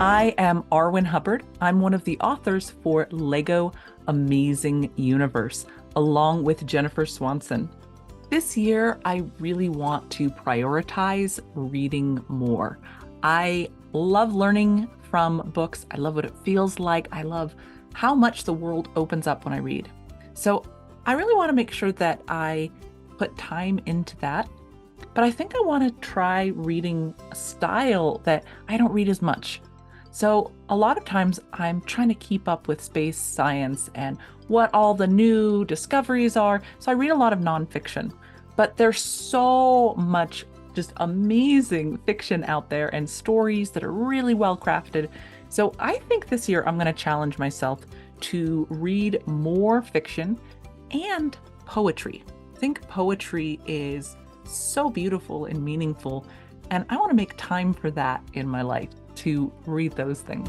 I am Arwen Hubbard. I'm one of the authors for Lego Amazing Universe, along with Jennifer Swanson. This year, I really want to prioritize reading more. I love learning from books. I love what it feels like. I love how much the world opens up when I read. So I really want to make sure that I put time into that. But I think I want to try reading a style that I don't read as much. So a lot of times I'm trying to keep up with space science and what all the new discoveries are. So I read a lot of nonfiction, but there's so much just amazing fiction out there and stories that are really well crafted. So I think this year I'm going to challenge myself to read more fiction and poetry. I think poetry is so beautiful and meaningful, and I want to make time for that in my life to read those things.